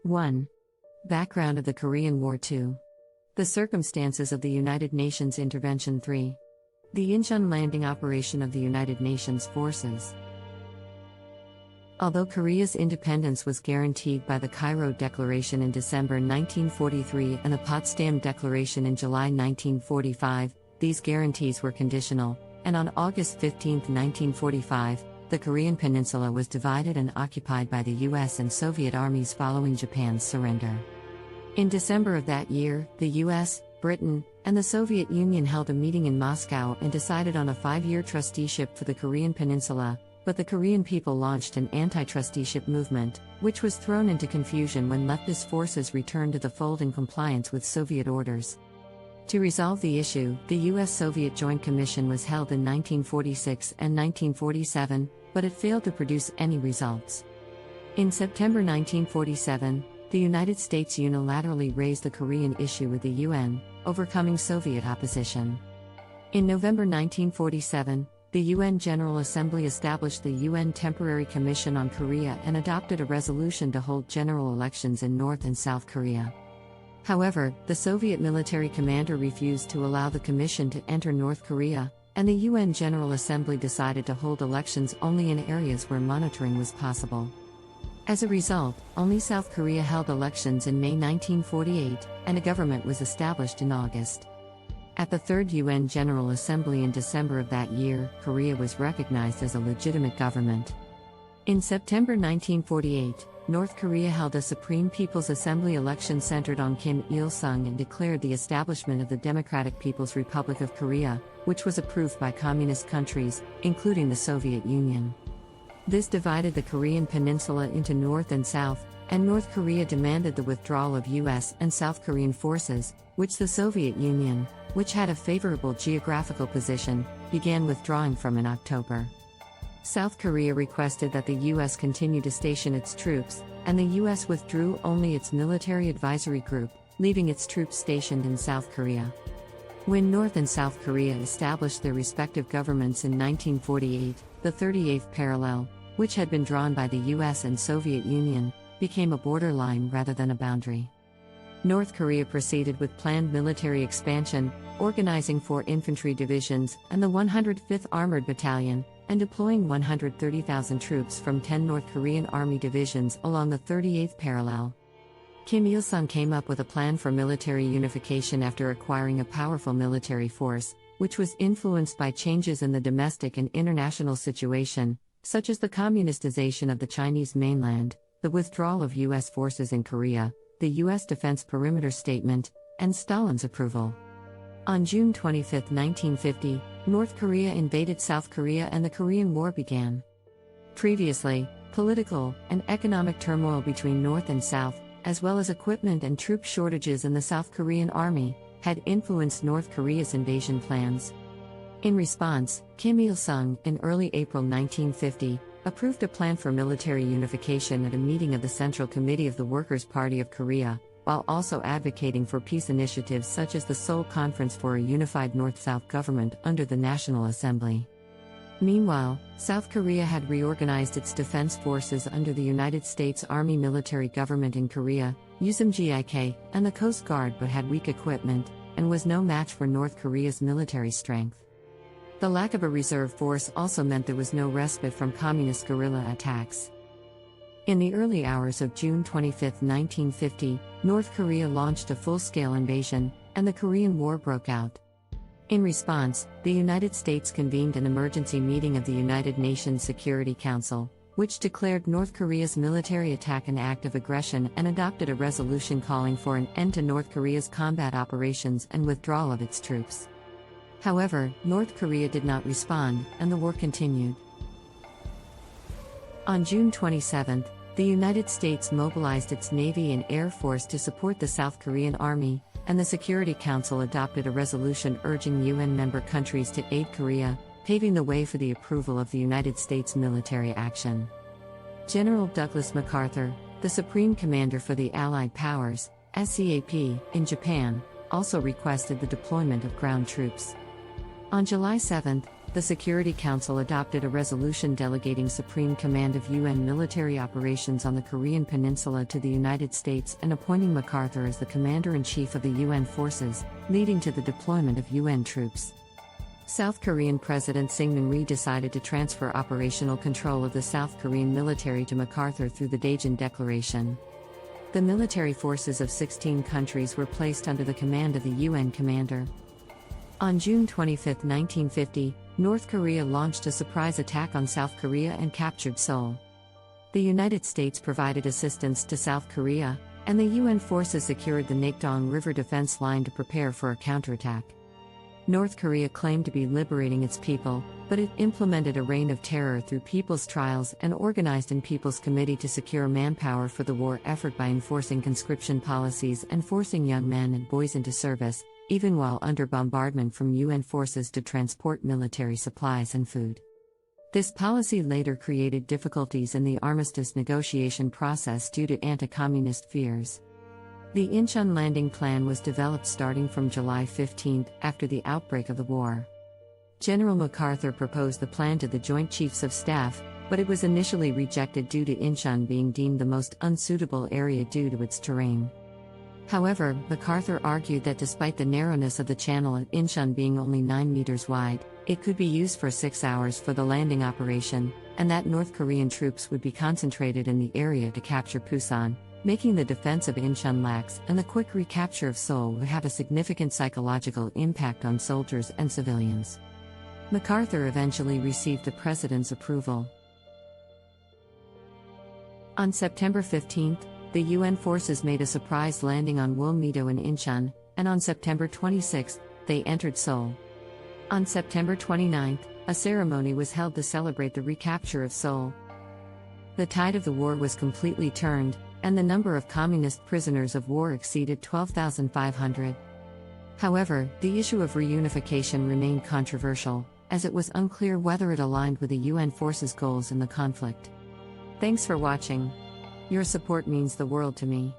1. Background of the Korean War. 2. The circumstances of the United Nations intervention. 3. The Incheon landing operation of the United Nations forces. Although Korea's independence was guaranteed by the Cairo Declaration in December 1943 and the Potsdam Declaration in July 1945, these guarantees were conditional, and on August 15, 1945, the Korean peninsula was divided and occupied by the US and Soviet armies following Japan's surrender. In December of that year, the US, Britain, and the Soviet Union held a meeting in Moscow and decided on a 5-year trusteeship for the Korean peninsula, but the Korean people launched an anti-trusteeship movement, which was thrown into confusion when leftist forces returned to the fold in compliance with Soviet orders. To resolve the issue, the US-Soviet Joint Commission was held in 1946 and 1947, but it failed to produce any results. In September 1947, the United States unilaterally raised the Korean issue with the UN, overcoming Soviet opposition. In November 1947, the UN General Assembly established the UN Temporary Commission on Korea and adopted a resolution to hold general elections in North and South Korea. However, the Soviet military commander refused to allow the commission to enter North Korea, and the UN General Assembly decided to hold elections only in areas where monitoring was possible. As a result, only South Korea held elections in May 1948, and a government was established in August. At the Third UN General Assembly in December of that year, Korea was recognized as a legitimate government. In September 1948, North Korea held a Supreme People's Assembly election centered on Kim Il-sung and declared the establishment of the Democratic People's Republic of Korea, which was approved by communist countries, including the Soviet Union. This divided the Korean peninsula into North and South, and North Korea demanded the withdrawal of US and South Korean forces, which the Soviet Union, which had a favorable geographical position, began withdrawing from in October. South Korea requested that the US continue to station its troops, and the US withdrew only its military advisory group, leaving its troops stationed in South Korea. When North and South Korea established their respective governments in 1948, the 38th parallel, which had been drawn by the US and Soviet Union, became a borderline rather than a boundary. North Korea proceeded with planned military expansion, organizing 4 infantry divisions and the 105th Armored Battalion, and deploying 130,000 troops from 10 North Korean Army divisions along the 38th parallel. Kim Il-sung came up with a plan for military unification after acquiring a powerful military force, which was influenced by changes in the domestic and international situation, such as the communistization of the Chinese mainland, the withdrawal of U.S. forces in Korea, the U.S. Defense Perimeter Statement, and Stalin's approval. On June 25, 1950, North Korea invaded South Korea and the Korean War began. Previously, political and economic turmoil between North and South, as well as equipment and troop shortages in the South Korean army, had influenced North Korea's invasion plans. In response, Kim Il-sung, in early April 1950, approved a plan for military unification at a meeting of the Central Committee of the Workers' Party of Korea, while also advocating for peace initiatives such as the Seoul Conference for a unified North-South government under the National Assembly. Meanwhile, South Korea had reorganized its defense forces under the United States Army military government in Korea, USMGIK, and the Coast Guard, but had weak equipment, and was no match for North Korea's military strength. The lack of a reserve force also meant there was no respite from communist guerrilla attacks. In the early hours of June 25, 1950, North Korea launched a full-scale invasion, and the Korean War broke out. In response, the United States convened an emergency meeting of the United Nations Security Council, which declared North Korea's military attack an act of aggression and adopted a resolution calling for an end to North Korea's combat operations and withdrawal of its troops. However, North Korea did not respond, and the war continued. On June 27, the United States mobilized its Navy and Air Force to support the South Korean Army, and the Security Council adopted a resolution urging UN member countries to aid Korea, paving the way for the approval of the United States military action. General Douglas MacArthur, the Supreme Commander for the Allied Powers, SCAP, in Japan, also requested the deployment of ground troops. On July 7, the Security Council adopted a resolution delegating supreme command of UN military operations on the Korean peninsula to the United States and appointing MacArthur as the commander-in-chief of the UN forces, leading to the deployment of UN troops. South Korean President Syngman Rhee decided to transfer operational control of the South Korean military to MacArthur through the Daejeon Declaration. The military forces of 16 countries were placed under the command of the UN commander. On June 25, 1950, North Korea launched a surprise attack on South Korea and captured Seoul. The United States provided assistance to South Korea, and the UN forces secured the Nakdong River defense line to prepare for a counterattack. North Korea claimed to be liberating its people, but it implemented a reign of terror through people's trials and organized in People's Committee to secure manpower for the war effort by enforcing conscription policies and forcing young men and boys into service, even while under bombardment from UN forces to transport military supplies and food. This policy later created difficulties in the armistice negotiation process due to anti-communist fears. The Incheon landing plan was developed starting from July 15 after the outbreak of the war. General MacArthur proposed the plan to the Joint Chiefs of Staff, but it was initially rejected due to Incheon being deemed the most unsuitable area due to its terrain. However, MacArthur argued that despite the narrowness of the channel at Incheon being only 9 meters wide, it could be used for 6 hours for the landing operation, and that North Korean troops would be concentrated in the area to capture Pusan, making the defense of Incheon lax, and the quick recapture of Seoul would have a significant psychological impact on soldiers and civilians. MacArthur eventually received the president's approval. On September 15, the UN forces made a surprise landing on Wulmido in Incheon, and on September 26, they entered Seoul. On September 29, a ceremony was held to celebrate the recapture of Seoul. The tide of the war was completely turned, and the number of communist prisoners of war exceeded 12,500. However, the issue of reunification remained controversial, as it was unclear whether it aligned with the UN forces' goals in the conflict. Thanks for watching. Your support means the world to me.